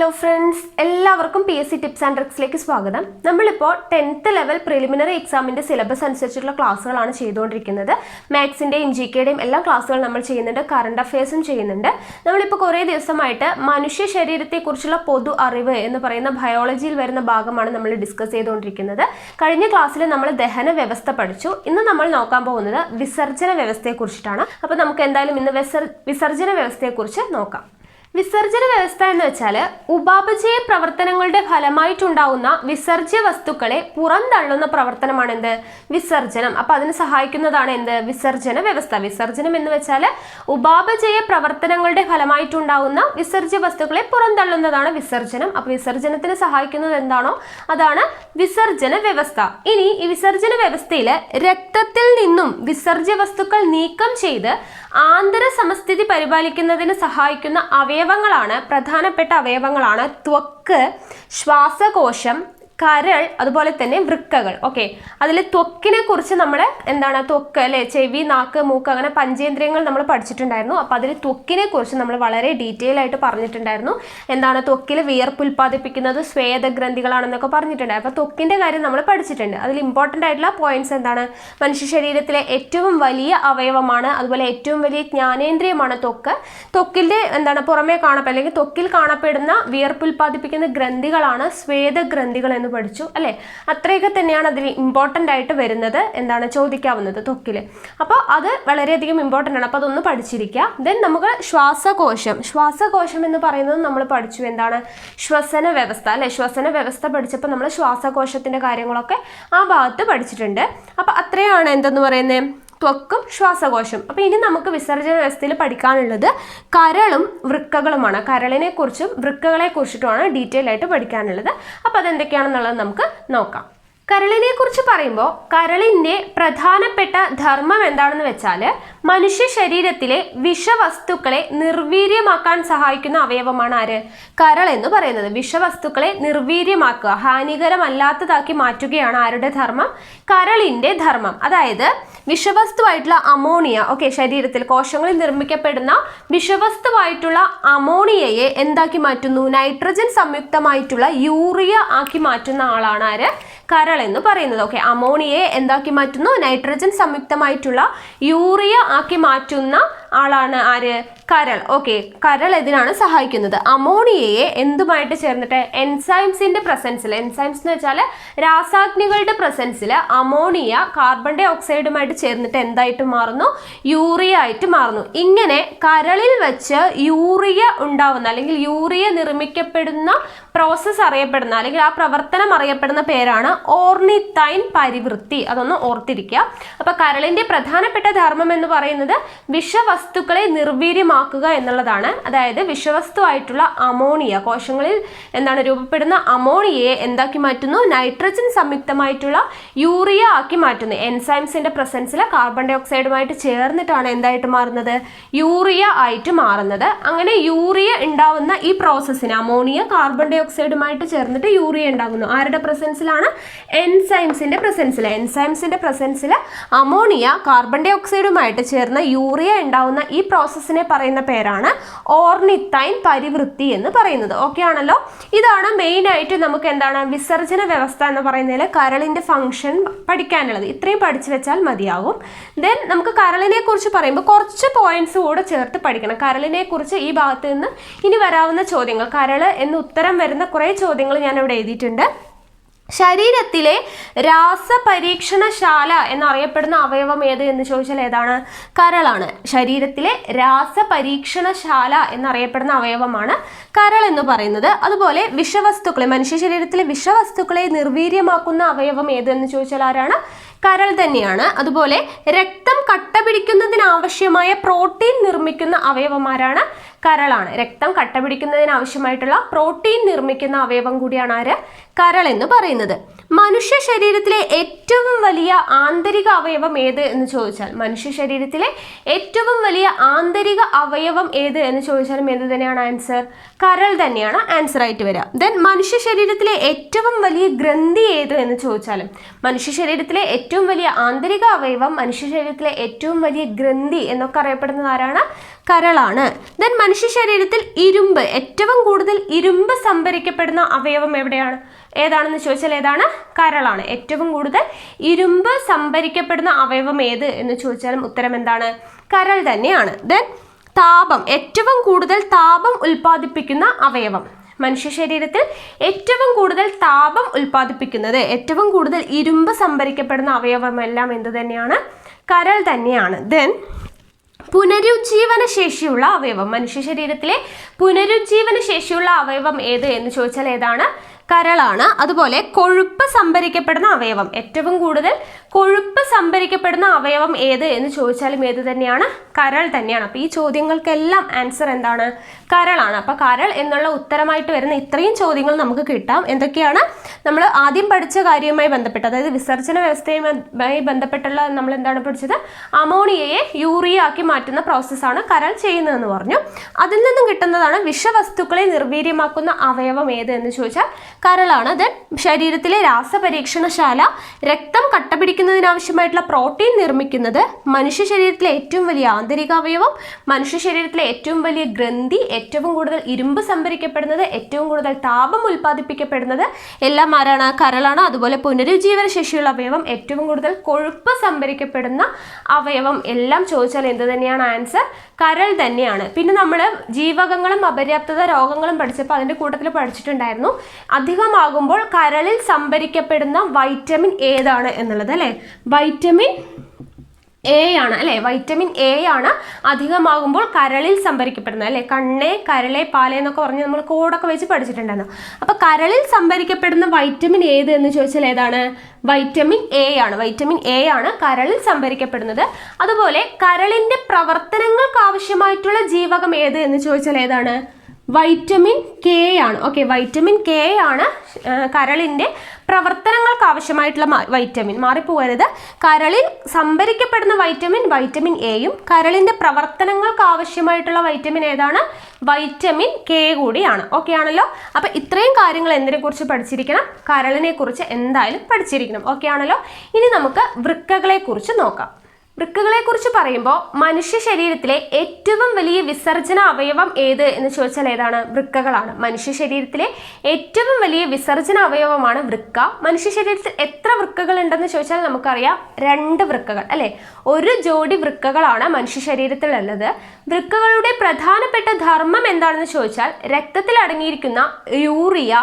Hello friends, എല്ലാവർക്കും PSC tips and ട്രിക്സിലേക്ക് സ്വാഗതം. നമ്മളിപ്പോൾ 10th ലെവൽ പ്രിലിമിനറി എക്സാമിൻ്റെ സിലബസ് അനുസരിച്ചിട്ടുള്ള ക്ലാസ്സുകളാണ് ചെയ്തുകൊണ്ടിരിക്കുന്നത്. മാത്സിൻ്റെയും GKയുടെയും എല്ലാ ക്ലാസ്സുകളും നമ്മൾ ചെയ്യുന്നുണ്ട്, കറണ്ട് അഫയേഴ്സും ചെയ്യുന്നുണ്ട്. നമ്മളിപ്പോൾ കുറേ ദിവസമായിട്ട് മനുഷ്യ ശരീരത്തെക്കുറിച്ചുള്ള പൊതു അറിവ് എന്ന് പറയുന്ന ബയോളജിയിൽ വരുന്ന ഭാഗമാണ് നമ്മൾ ഡിസ്കസ് ചെയ്തുകൊണ്ടിരിക്കുന്നത്. കഴിഞ്ഞ ക്ലാസ്സിൽ നമ്മൾ ദഹന വ്യവസ്ഥ പഠിച്ചു. ഇന്ന് നമ്മൾ നോക്കാൻ പോകുന്നത് വിസർജന വ്യവസ്ഥയെക്കുറിച്ചിട്ടാണ്. അപ്പോൾ നമുക്ക് എന്തായാലും ഇന്ന് വിസർജന വ്യവസ്ഥയെക്കുറിച്ച് നോക്കാം. വിസർജന വ്യവസ്ഥ എന്ന് വെച്ചാൽ ഉപാപചയ പ്രവർത്തനങ്ങളുടെ ഫലമായിട്ടുണ്ടാവുന്ന വിസർജ്യ വസ്തുക്കളെ പുറന്തള്ളുന്ന പ്രവർത്തനമാണ് എന്ത്? വിസർജനം. അപ്പോൾ അതിന് സഹായിക്കുന്നതാണ് എന്ത്? വിസർജന വ്യവസ്ഥ. വിസർജനം എന്ന് വെച്ചാൽ ഉപാപചയ പ്രവർത്തനങ്ങളുടെ ഫലമായിട്ടുണ്ടാവുന്ന വിസർജ്യ വസ്തുക്കളെ പുറന്തള്ളുന്നതാണ് വിസർജനം. അപ്പോൾ വിസർജനത്തിന് സഹായിക്കുന്നത് എന്താണോ അതാണ് വിസർജന വ്യവസ്ഥ. ഇനി ഈ വിസർജന വ്യവസ്ഥയിൽ രക്തത്തിൽ നിന്നും വിസർജ്യ വസ്തുക്കൾ നീക്കം ചെയ്ത് ആന്തര സമസ്ഥിതി പരിപാലിക്കുന്നതിന് സഹായിക്കുന്ന അവയവങ്ങളാണ്, പ്രധാനപ്പെട്ട അവയവങ്ങളാണ് ത്വക്ക്, ശ്വാസകോശം, കരൾ, അതുപോലെ തന്നെ വൃക്കകൾ. ഓക്കെ, അതിൽ ത്വക്കിനെ കുറിച്ച് നമ്മൾ എന്താണ് ത്വക്ക് അല്ലെ, ചെവി, നാക്ക്, മൂക്ക്, അങ്ങനെ പഞ്ചേന്ദ്രിയങ്ങൾ നമ്മൾ പഠിച്ചിട്ടുണ്ടായിരുന്നു. അപ്പോൾ അതിൽ ത്വക്കിനെ കുറിച്ച് നമ്മൾ വളരെ ഡീറ്റെയിൽ ആയിട്ട് പറഞ്ഞിട്ടുണ്ടായിരുന്നു. എന്താണ് ത്വക്കിൽ വിയർപ്പ് ഉൽപ്പാദിപ്പിക്കുന്നത് സ്വേദഗ്രന്ഥികളാണെന്നൊക്കെ പറഞ്ഞിട്ടുണ്ടായിരുന്നു. അപ്പോൾ ത്വക്കിൻ്റെ കാര്യം നമ്മൾ പഠിച്ചിട്ടുണ്ട്. അതിൽ ഇമ്പോർട്ടൻ്റ് ആയിട്ടുള്ള പോയിന്റ്സ് എന്താണ്? മനുഷ്യ ശരീരത്തിലെ ഏറ്റവും വലിയ അവയവമാണ്, അതുപോലെ ഏറ്റവും വലിയ ജ്ഞാനേന്ദ്രിയമാണ് ത്വക്ക്. ത്വക്കിൻ്റെ എന്താണ് പുറമേ അല്ലെങ്കിൽ ത്വക്കിൽ കാണപ്പെടുന്ന വിയർപ്പ് ഉൽപ്പാദിപ്പിക്കുന്ന ഗ്രന്ഥികളാണ് സ്വേദഗ്രന്ഥികൾ എന്ന് പഠിച്ചു അല്ലേ. അത്രയൊക്കെ തന്നെയാണ് അതിൽ ഇമ്പോർട്ടൻ്റ് ആയിട്ട് വരുന്നത്, എന്താണ് ചോദിക്കാവുന്നത് ത്വക്കിൽ. അപ്പോൾ അത് വളരെയധികം ഇമ്പോർട്ടൻ്റ് ആണ്. അപ്പോൾ അതൊന്ന് പഠിച്ചിരിക്കുക. ദെൻ നമുക്ക് ശ്വാസകോശം എന്ന് പറയുന്നത് നമ്മൾ പഠിച്ചു. എന്താണ്? ശ്വസന വ്യവസ്ഥ അല്ലെ. ശ്വസന വ്യവസ്ഥ പഠിച്ചപ്പോൾ നമ്മൾ ശ്വാസകോശത്തിൻ്റെ കാര്യങ്ങളൊക്കെ ആ ഭാഗത്ത് പഠിച്ചിട്ടുണ്ട്. അപ്പോൾ അത്രയാണ് എന്തെന്ന് പറയുന്നത് ത്വക്കും ശ്വാസകോശം. അപ്പോൾ ഇനി നമുക്ക് വിസർജന വ്യവസ്ഥയിൽ പഠിക്കാനുള്ളത് കരളും വൃക്കകളുമാണ്. കരളിനെ കുറിച്ചും വൃക്കകളെ കുറിച്ചിട്ടുമാണ് ഡീറ്റെയിൽ ആയിട്ട് പഠിക്കാനുള്ളത്. അപ്പോൾ അതെന്തൊക്കെയാണെന്നുള്ളത് നമുക്ക് നോക്കാം. കരളിനെ കുറിച്ച് പറയുമ്പോൾ കരളിൻ്റെ പ്രധാനപ്പെട്ട ധർമ്മം എന്താണെന്ന് വെച്ചാൽ മനുഷ്യ ശരീരത്തിലെ വിഷവസ്തുക്കളെ നിർവീര്യമാക്കാൻ സഹായിക്കുന്ന അവയവമാണ് ആര്? കരൾ എന്ന് പറയുന്നത്. വിഷവസ്തുക്കളെ നിർവീര്യമാക്കുക, ഹാനികരമല്ലാത്തതാക്കി മാറ്റുകയാണ് ആരുടെ ധർമ്മം? കരളിൻ്റെ ധർമ്മം. അതായത് വിഷവസ്തുവായിട്ടുള്ള അമോണിയ, ഓക്കെ, ശരീരത്തിൽ കോശങ്ങളിൽ നിർമ്മിക്കപ്പെടുന്ന വിഷവസ്തുവായിട്ടുള്ള അമോണിയയെ എന്താക്കി മാറ്റുന്നു? നൈട്രജൻ സംയുക്തമായിട്ടുള്ള യൂറിയ ആക്കി മാറ്റുന്ന ആളാണ് ആര്? കരൾ എന്ന് പറയുന്നത്. ഓക്കെ, അമോണിയയെ എന്താക്കി മാറ്റുന്നു? നൈട്രജൻ സംയുക്തമായിട്ടുള്ള യൂറിയ ആക്കി മാറ്റുന്ന ആളാണ് ആര്? കരൾ. ഓക്കെ, കരൾ ഇതിനാണ് സഹായിക്കുന്നത്. അമോണിയയെ എന്തുമായിട്ട് ചേർന്നിട്ട്? എൻസൈംസിന്റെ പ്രസൻസിൽ, എൻസൈംസ് എന്ന് വെച്ചാൽ രാസാഗ്നികളുടെ പ്രസൻസിൽ അമോണിയ കാർബൺ ഡൈ ഓക്സൈഡുമായിട്ട് ചേർന്നിട്ട് എന്തായിട്ട് മാറുന്നു? യൂറിയ ആയിട്ട് മാറുന്നു. ഇങ്ങനെ കരളിൽ വെച്ച് യൂറിയ ഉണ്ടാവുന്ന അല്ലെങ്കിൽ യൂറിയ നിർമ്മിക്കപ്പെടുന്ന പ്രോസസ്സ് അറിയപ്പെടുന്ന അല്ലെങ്കിൽ ആ പ്രവർത്തനം അറിയപ്പെടുന്ന പേരാണ് ഓർണിത്തൈൻ പരിവൃത്തി. അതൊന്ന് ഓർത്തിരിക്കുക. അപ്പൊ കരളിന്റെ പ്രധാനപ്പെട്ട ധർമ്മം എന്ന് പറയുന്നത് വിഷവസ്തുക്കളെ നിർവീര്യമാക്കുക എന്നുള്ളതാണ്. അതായത് വിഷവസ്തുവായിട്ടുള്ള അമോണിയ, കോശങ്ങളിൽ എന്താണ് രൂപപ്പെടുന്ന അമോണിയയെ എന്താക്കി മാറ്റുന്നു? നൈട്രജൻ സംയുക്തമായിട്ടുള്ള യൂറിയ ആക്കി മാറ്റുന്നു. എൻസൈംസിന്റെ പ്രസൻസിൽ കാർബൺ ഡൈ ഓക്സൈഡുമായിട്ട് ചേർന്നിട്ടാണ് എന്തായിട്ട് മാറുന്നത്? യൂറിയ ആയിട്ട് മാറുന്നത്. അങ്ങനെ യൂറിയ ഉണ്ടാവുന്ന ഈ പ്രോസസ്സിന് അമോണിയ കാർബൺ ഡൈ ഓക്സൈഡുമായിട്ട് ചേർന്നിട്ട് യൂറിയ ഉണ്ടാകുന്നു. ആരുടെ പ്രസൻസിലാണ്? എൻസൈംസിന്റെ പ്രസൻസിൽ. എൻസൈംസിന്റെ പ്രസൻസിൽ അമോണിയ കാർബൺ ഡൈ ഓക്സൈഡുമായിട്ട് ചേർന്ന് യൂറിയ ഉണ്ടാവുന്ന ഈ പ്രോസസ്സിനെ പറയുന്ന പേരാണ് ഓർണിത്തൈൻ പരിവൃത്തി എന്ന് പറയുന്നത്. ഓക്കെ ആണല്ലോ. ഇതാണ് മെയിൻ ആയിട്ട് നമുക്ക് എന്താണ് വിസർജന വ്യവസ്ഥ എന്ന് പറയുന്നതിൽ കരളിന്റെ ഫംഗ്ഷൻ പഠിക്കാനുള്ളത്. ഇത്രയും പഠിച്ചു വെച്ചാൽ മതിയാവും. ദെൻ നമുക്ക് കരളിനെ കുറിച്ച് പറയുമ്പോൾ കുറച്ച് പോയിന്റ്സ് കൂടെ ചേർത്ത് പഠിക്കണം. കരളിനെ കുറിച്ച് ഈ ഭാഗത്ത് നിന്ന് ഇനി വരാവുന്ന ചോദ്യങ്ങൾ, കരള് എന്ന് ഉത്തരം വരുന്ന കുറേ ചോദ്യങ്ങൾ ഞാൻ ഇവിടെ എഴുതിയിട്ടുണ്ട്. ശരീരത്തിലെ രാസപരീക്ഷണശാല എന്നറിയപ്പെടുന്ന അവയവം ഏത് എന്ന് ചോദിച്ചാൽ ഏതാണ്? കരളാണ്. ശരീരത്തിലെ രാസപരീക്ഷണശാല എന്നറിയപ്പെടുന്ന അവയവമാണ് കരൾ എന്ന് പറയുന്നത്. അതുപോലെ വിഷവസ്തുക്കളെ, മനുഷ്യ ശരീരത്തിലെ വിഷവസ്തുക്കളെ നിർവീര്യമാക്കുന്ന അവയവം ഏത് എന്ന് ചോദിച്ചാൽ ആരാണ്? കരൾ തന്നെയാണ്. അതുപോലെ രക്തം കട്ട പിടിക്കുന്നതിനാവശ്യമായ പ്രോട്ടീൻ നിർമ്മിക്കുന്ന അവയവമാരാണ്? കരളാണ്. രക്തം കട്ട പിടിക്കുന്നതിനാവശ്യമായിട്ടുള്ള പ്രോട്ടീൻ നിർമ്മിക്കുന്ന അവയവം കൂടിയാണ് ആര്? കരൾ എന്ന് പറയുന്നത്. മനുഷ്യ ശരീരത്തിലെ ഏറ്റവും വലിയ ആന്തരിക അവയവം ഏത് എന്ന് ചോദിച്ചാൽ, മനുഷ്യ ശരീരത്തിലെ ഏറ്റവും വലിയ ആന്തരിക അവയവം ഏത് എന്ന് ചോദിച്ചാലും എന്ത് തന്നെയാണ് ആൻസർ? കരൾ തന്നെയാണ് ആൻസർ ആയിട്ട് വരിക. ദെൻ മനുഷ്യ ശരീരത്തിലെ ഏറ്റവും വലിയ ഗ്രന്ഥി ഏത് എന്ന് ചോദിച്ചാലും, മനുഷ്യ ശരീരത്തിലെ ഏറ്റവും വലിയ ആന്തരിക അവയവം, മനുഷ്യ ശരീരത്തിലെ ഏറ്റവും വലിയ ഗ്രന്ഥി എന്നൊക്കെ അറിയപ്പെടുന്നത് ആരാണ്? കരളാണ്. ദെൻ മനുഷ്യ ശരീരത്തിൽ ഇരുമ്പ്, ഏറ്റവും കൂടുതൽ ഇരുമ്പ് സംഭരിക്കപ്പെടുന്ന അവയവം എവിടെയാണ്? ഏതാണെന്ന് ചോദിച്ചാൽ ഏതാണ്? കരളാണ്. ഏറ്റവും കൂടുതൽ ഇരുമ്പ് സംഭരിക്കപ്പെടുന്ന അവയവം ഏത് എന്ന് ചോദിച്ചാലും ഉത്തരം എന്താണ്? കരൾ തന്നെയാണ്. ദെൻ താപം, ഏറ്റവും കൂടുതൽ താപം ഉൽപ്പാദിപ്പിക്കുന്ന അവയവം, മനുഷ്യ ശരീരത്തിൽ ഏറ്റവും കൂടുതൽ താപം ഉൽപ്പാദിപ്പിക്കുന്നത്, ഏറ്റവും കൂടുതൽ ഇരുമ്പ് സംഭരിക്കപ്പെടുന്ന അവയവം എല്ലാം എന്ത് തന്നെയാണ്? കരൾ തന്നെയാണ്. ദെൻ പുനരുജ്ജീവന ശേഷിയുള്ള അവയവം, മനുഷ്യ ശരീരത്തിലെ പുനരുജ്ജീവന ശേഷിയുള്ള അവയവം ഏത് എന്ന് ചോദിച്ചാൽ ഏതാണ്? കരളാണ്. അതുപോലെ കൊഴുപ്പ് സംഭരിക്കപ്പെടുന്ന അവയവം, ഏറ്റവും കൂടുതൽ കൊഴുപ്പ് സംഭരിക്കപ്പെടുന്ന അവയവം ഏത് എന്ന് ചോദിച്ചാലും ഏത് തന്നെയാണ്? കരൾ തന്നെയാണ്. അപ്പോൾ ഈ ചോദ്യങ്ങൾക്കെല്ലാം ആൻസർ എന്താണ്? കരളാണ്. അപ്പോൾ കരൾ എന്നുള്ള ഉത്തരമായിട്ട് വരുന്ന ഇത്രയും ചോദ്യങ്ങൾ നമുക്ക് കിട്ടാം. എന്തൊക്കെയാണ്? നമ്മൾ ആദ്യം പഠിച്ച കാര്യവുമായി ബന്ധപ്പെട്ട്, അതായത് വിസർജന വ്യവസ്ഥയുമായി ബന്ധപ്പെട്ടുള്ള നമ്മൾ എന്താണ് പഠിച്ചത്? അമോണിയയെ യൂറിയ ആക്കി മാറ്റുന്ന പ്രോസസ്സാണ് കരൾ ചെയ്യുന്നതെന്ന് പറഞ്ഞു. അതിൽ നിന്നും കിട്ടുന്നതാണ് വിഷവസ്തുക്കളെ നിർവീര്യമാക്കുന്ന അവയവം ഏത് എന്ന് ചോദിച്ചാൽ കരളാണ്. ദെൻ ശരീരത്തിലെ രാസപരീക്ഷണശാല രക്തം കട്ടപിടിക്കുന്നതിനാവശ്യമായിട്ടുള്ള പ്രോട്ടീൻ നിർമ്മിക്കുന്നത്, മനുഷ്യ ശരീരത്തിലെ ഏറ്റവും വലിയ ആന്തരിക അവയവം, മനുഷ്യ ശരീരത്തിലെ ഏറ്റവും വലിയ ഗ്രന്ഥി, ഏറ്റവും കൂടുതൽ ഇരുമ്പ് സംഭരിക്കപ്പെടുന്നത്, ഏറ്റവും കൂടുതൽ താപം ഉൽപ്പാദിപ്പിക്കപ്പെടുന്നത് എല്ലാം ആരാണ്? കരളാണ്. അതുപോലെ പുനരുജ്ജീവന ശേഷിയുള്ള അവയവം, ഏറ്റവും കൂടുതൽ കൊഴുപ്പ് സംഭരിക്കപ്പെടുന്ന അവയവം എല്ലാം ചോദിച്ചാൽ എന്ത് തന്നെയാണ് ആൻസർ? കരൾ തന്നെയാണ്. പിന്നെ നമ്മൾ ജീവകങ്ങളും അപര്യാപ്തത രോഗങ്ങളും പഠിച്ചപ്പോൾ അതിൻ്റെ കൂട്ടത്തിൽ പഠിച്ചിട്ടുണ്ടായിരുന്നു, അധികമാകുമ്പോൾ കരളിൽ സംഭരിക്കപ്പെടുന്ന വൈറ്റമിൻ ഏതാണ് എന്നുള്ളത് അല്ലേ? വൈറ്റമിൻ എ ആണ് അല്ലേ? വൈറ്റമിൻ എ ആണ് അധികമാകുമ്പോൾ കരളിൽ സംഭരിക്കപ്പെടുന്നത് അല്ലേ? കണ്ണേ കരളെ പാലേ എന്നൊക്കെ പറഞ്ഞ് നമ്മൾ കോഡൊക്കെ വെച്ച് പഠിച്ചിട്ടുണ്ടായിരുന്നു. അപ്പോൾ കരളിൽ സംഭരിക്കപ്പെടുന്ന വൈറ്റമിൻ ഏത് എന്ന് ചോദിച്ചാൽ ഏതാണ്? വൈറ്റമിൻ എ ആണ്. വൈറ്റമിൻ എ ആണ് കരളിൽ സംഭരിക്കപ്പെടുന്നത്. അതുപോലെ കരളിൻ്റെ പ്രവർത്തനങ്ങൾക്ക് ആവശ്യമായിട്ടുള്ള ജീവകം ഏത് എന്ന് ചോദിച്ചാൽ ഏതാണ്? വൈറ്റമിൻ കെ ആണ്. ഓക്കെ, വൈറ്റമിൻ കെ ആണ് കരളിൻ്റെ പ്രവർത്തനങ്ങൾക്ക് ആവശ്യമായിട്ടുള്ള വൈറ്റമിൻ. മാറിപ്പോകരുത്. കരളിൽ സംഭരിക്കപ്പെടുന്ന വൈറ്റമിൻ എയും കരളിൻ്റെ പ്രവർത്തനങ്ങൾക്ക് ആവശ്യമായിട്ടുള്ള വൈറ്റമിൻ ഏതാണ്? വൈറ്റമിൻ കെ കൂടിയാണ്. ഓക്കെ ആണല്ലോ? അപ്പോൾ ഇത്രയും കാര്യങ്ങൾ എന്തിനെക്കുറിച്ച് പഠിച്ചിരിക്കണം? കരളിനെ കുറിച്ച് എന്തായാലും പഠിച്ചിരിക്കണം. ഓക്കെ ആണല്ലോ? ഇനി നമുക്ക് വൃക്കകളെ കുറിച്ച് നോക്കാം. വൃക്കകളെ കുറിച്ച് പറയുമ്പോൾ മനുഷ്യ ശരീരത്തിലെ ഏറ്റവും വലിയ വിസർജന അവയവം ഏത് എന്ന് ചോദിച്ചാൽ ഏതാണ്? വൃക്കകളാണ്. മനുഷ്യ ശരീരത്തിലെ ഏറ്റവും വലിയ വിസർജന അവയവമാണ് വൃക്ക. മനുഷ്യ ശരീരത്തിൽ എത്ര വൃക്കകൾ ഉണ്ടെന്ന് ചോദിച്ചാൽ നമുക്കറിയാം, 2 വൃക്കകൾ അല്ലേ? ഒരു ജോഡി വൃക്കകളാണ് മനുഷ്യ ശരീരത്തിലുള്ളത്. വൃക്കകളുടെ പ്രധാനപ്പെട്ട ധർമ്മം എന്താണെന്ന് ചോദിച്ചാൽ രക്തത്തിൽ അടങ്ങിയിരിക്കുന്ന യൂറിയ,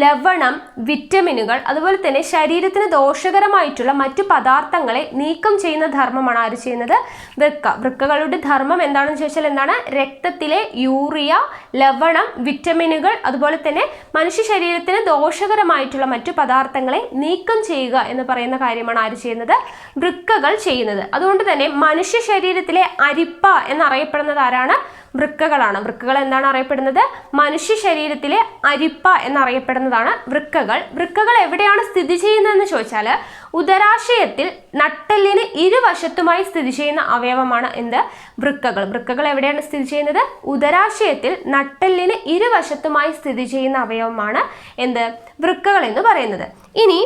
ലവണം, വിറ്റമിനുകൾ, അതുപോലെ തന്നെ ശരീരത്തിന് ദോഷകരമായിട്ടുള്ള മറ്റു പദാർത്ഥങ്ങളെ നീക്കം ചെയ്യുന്ന ധർമ്മമാണ് ആര് ചെയ്യുന്നത്? വൃക്ക. വൃക്കകളുടെ ധർമ്മം എന്താണെന്ന് ചോദിച്ചാൽ എന്താണ്? രക്തത്തിലെ യൂറിയ, ലവണം, വിറ്റമിനുകൾ, അതുപോലെ തന്നെ മനുഷ്യ ശരീരത്തിന് ദോഷകരമായിട്ടുള്ള മറ്റു പദാർത്ഥങ്ങളെ നീക്കം ചെയ്യുക എന്ന് പറയുന്ന കാര്യമാണ് ആര് ചെയ്യുന്നത്? വൃക്കകൾ ചെയ്യുന്നത്. അതുകൊണ്ട് തന്നെ മനുഷ്യ ശരീരത്തിലെ അരിപ്പ എന്നറിയപ്പെടുന്നത് ആരാണ്? വൃക്കകളാണ്. വൃക്കകൾ എന്താണ് അറിയപ്പെടുന്നത്? മനുഷ്യ ശരീരത്തിലെ അരിപ്പ എന്നറിയപ്പെടുന്നതാണ് വൃക്കകൾ. വൃക്കകൾ എവിടെയാണ് സ്ഥിതി ചെയ്യുന്നതെന്ന് ചോദിച്ചാൽ ഉദരാശയത്തിൽ നട്ടെല്ലിന് ഇരുവശത്തുമായി സ്ഥിതി ചെയ്യുന്ന അവയവമാണ് എന്ത്? വൃക്കകൾ. വൃക്കകൾ എവിടെയാണ് സ്ഥിതി ചെയ്യുന്നത്? ഉദരാശയത്തിൽ നട്ടെല്ലിന് ഇരുവശത്തുമായി സ്ഥിതി ചെയ്യുന്ന അവയവമാണ് എന്ത്? വൃക്കകൾ എന്ന് പറയുന്നത്. ഇനി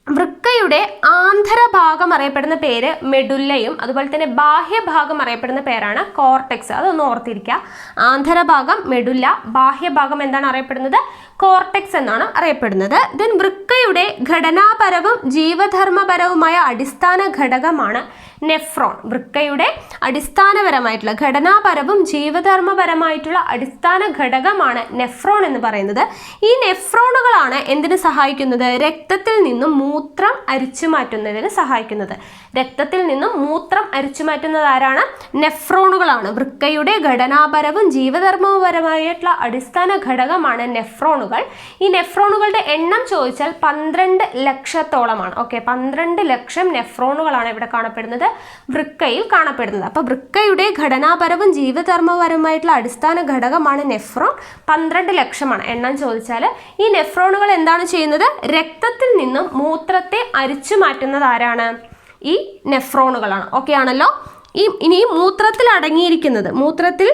വൃക്കയുടെ ആന്തരഭാഗം അറിയപ്പെടുന്ന പേര് മെഡുല്ലയും അതുപോലെ തന്നെ ബാഹ്യഭാഗം അറിയപ്പെടുന്ന പേരാണ് കോർട്ടെക്സ്. അതൊന്ന് ഓർത്തിരിക്കുക. ആന്തരഭാഗം മെഡുല്ല, ബാഹ്യഭാഗം എന്താണ് അറിയപ്പെടുന്നത്? കോർട്ടെക്സ് എന്നാണ് അറിയപ്പെടുന്നത്. ദെൻ വൃക്കയുടെ ഘടനാപരവും ജീവധർമ്മപരവുമായ അടിസ്ഥാന ഘടകമാണ് നെഫ്രോൺ. വൃക്കയുടെ അടിസ്ഥാനപരമായിട്ടുള്ള ഘടനാപരവും ജീവധർമ്മപരമായിട്ടുള്ള അടിസ്ഥാന ഘടകമാണ് നെഫ്രോൺ എന്ന് പറയുന്നത്. ഈ നെഫ്രോണുകളാണ് എന്തിനു സഹായിക്കുന്നത്? രക്തത്തിൽ നിന്നും മൂത്രം അരിച്ചു മാറ്റുന്നതിന് സഹായിക്കുന്നത്. രക്തത്തിൽ നിന്നും മൂത്രം അരിച്ചു മാറ്റുന്നത് ആരാണ്? നെഫ്രോണുകളാണ്. വൃക്കയുടെ ഘടനാപരവും ജീവധർമ്മപരമായിട്ടുള്ള അടിസ്ഥാന ഘടകമാണ് നെഫ്രോണുകൾ. നെഫ്രോണുകൾ. ഈ നെഫ്രോണുകളുടെ എണ്ണം ചോദിച്ചാൽ 12 ലക്ഷത്തോളമാണ്. ഓക്കെ, 12 ലക്ഷം നെഫ്രോണുകളാണ് ഇവിടെ കാണപ്പെടുന്നത്, വൃക്കയിൽ കാണപ്പെടുന്നത്. അപ്പോൾ വൃക്കയുടെ ഘടനാപരവും ജീവധർമ്മപരവുമായിട്ടുള്ള അടിസ്ഥാന ഘടകമാണ് നെഫ്രോൺ. 12 ലക്ഷമാണ് എണ്ണം ചോദിച്ചാൽ. ഈ നെഫ്രോണുകൾ എന്താണ് ചെയ്യുന്നത്? രക്തത്തിൽ നിന്നും മൂത്രത്തെ അരിച്ചു മാറ്റുന്നത് ആരാണ്? ഈ നെഫ്രോണുകളാണ്. ഓക്കെ ആണല്ലോ. ഇനി മൂത്രത്തിൽ അടങ്ങിയിരിക്കുന്നത്, മൂത്രത്തിൽ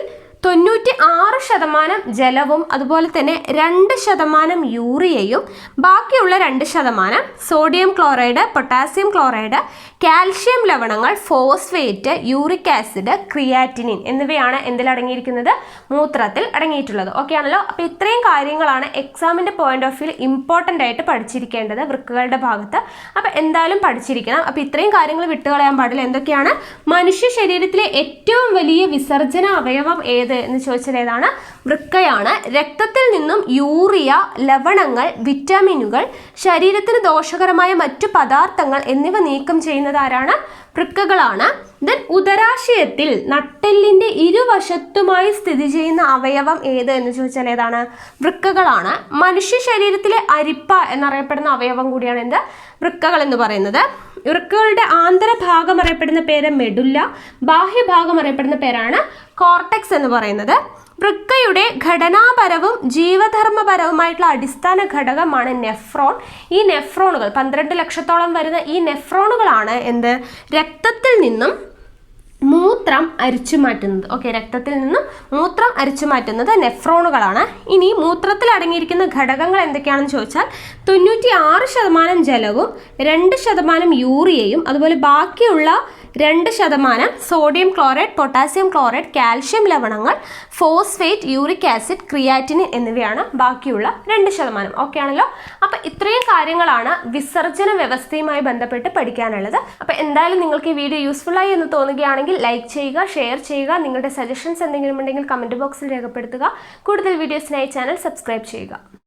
96% ജലവും അതുപോലെ തന്നെ 2% യൂറിയയും ബാക്കിയുള്ള 2% sodium chloride, potassium chloride, calcium ലവണങ്ങൾ, ഫോസ്ഫേറ്റ്, യൂറിക് ആസിഡ്, ക്രിയാറ്റിനിൻ എന്നിവയാണ് എന്തിലടങ്ങിയിരിക്കുന്നത്? മൂത്രത്തിൽ അടങ്ങിയിട്ടുള്ളത്. ഓക്കെ ആണല്ലോ. അപ്പോൾ ഇത്രയും കാര്യങ്ങളാണ് എക്സാമിൻ്റെ പോയിന്റ് ഓഫ് വ്യൂ ഇമ്പോർട്ടൻ്റ് ആയിട്ട് പഠിച്ചിരിക്കേണ്ടത് വൃക്കകളുടെ ഭാഗത്ത്. അപ്പോൾ എന്തായാലും പഠിച്ചിരിക്കണം. അപ്പോൾ ഇത്രയും കാര്യങ്ങൾ വിട്ടുകളയാൻ പാടില്ല. എന്തൊക്കെയാണ്? മനുഷ്യ ശരീരത്തിലെ ഏറ്റവും വലിയ വിസർജന അവയവം ഏത് എന്ന് ചോദിച്ചാൽ ഏതാണ്? വൃക്കയാണ്. രക്തത്തിൽ നിന്നും യൂറിയ, ലവണങ്ങൾ, വിറ്റാമിനുകൾ, ശരീരത്തിന് ദോഷകരമായ മറ്റു പദാർത്ഥങ്ങൾ എന്നിവ നീക്കം ചെയ്യുന്നത് ആരാണ്? വൃക്കകളാണ്. ദെൻ ഉദരാശയത്തിൽ നട്ടെല്ലിന്റെ ഇരുവശത്തുമായി സ്ഥിതി ചെയ്യുന്ന അവയവം ഏത് എന്ന് ചോദിച്ചാൽ ഏതാണ്? വൃക്കകളാണ്. മനുഷ്യ ശരീരത്തിലെ അരിപ്പ എന്നറിയപ്പെടുന്ന അവയവം കൂടിയാണ് എന്ത്? വൃക്കകൾ എന്ന് പറയുന്നത്. വൃക്കകളുടെ ആന്തരഭാഗം അറിയപ്പെടുന്ന പേര് മെഡുല്ല, ബാഹ്യഭാഗം അറിയപ്പെടുന്ന പേരാണ് കോർട്ടെക്സ് എന്ന് പറയുന്നത്. വൃക്കയുടെ ഘടനാപരവും ജീവധർമ്മപരവുമായിട്ടുള്ള അടിസ്ഥാന ഘടകമാണ് നെഫ്രോൺ. ഈ നെഫ്രോണുകൾ 12 ലക്ഷത്തോളം വരുന്ന ഈ നെഫ്രോണുകളാണ് എന്ത്? രക്തത്തിൽ നിന്നും മൂത്രം അരിച്ചു മാറ്റുന്നത്. ഓക്കെ, രക്തത്തിൽ നിന്നും മൂത്രം അരിച്ചു മാറ്റുന്നത് നെഫ്രോണുകളാണ്. ഇനി മൂത്രത്തിൽ അടങ്ങിയിരിക്കുന്ന ഘടകങ്ങൾ എന്തൊക്കെയാണെന്ന് ചോദിച്ചാൽ 96% ജലവും 2% യൂറിയയും അതുപോലെ ബാക്കിയുള്ള 2% sodium chloride, potassium chloride, calcium ലവണങ്ങൾ, ഫോസ്ഫേറ്റ്, യൂറിക് ആസിഡ്, ക്രിയാറ്റിനിൻ എന്നിവയാണ് ബാക്കിയുള്ള 2%. ഓക്കെ ആണല്ലോ. അപ്പോൾ ഇത്രയും കാര്യങ്ങളാണ് വിസർജന വ്യവസ്ഥയുമായി ബന്ധപ്പെട്ട് പഠിക്കാനുള്ളത്. അപ്പോൾ എന്തായാലും നിങ്ങൾക്ക് ഈ വീഡിയോ യൂസ്ഫുൾ ആയി എന്ന് തോന്നുകയാണെങ്കിൽ ലൈക്ക് ചെയ്യുക, ഷെയർ ചെയ്യുക. നിങ്ങളുടെ സജഷൻസ് എന്തെങ്കിലും ഉണ്ടെങ്കിൽ കമൻറ്റ് ബോക്സിൽ രേഖപ്പെടുത്തുക. കൂടുതൽ വീഡിയോസിനായി ചാനൽ സബ്സ്ക്രൈബ് ചെയ്യുക.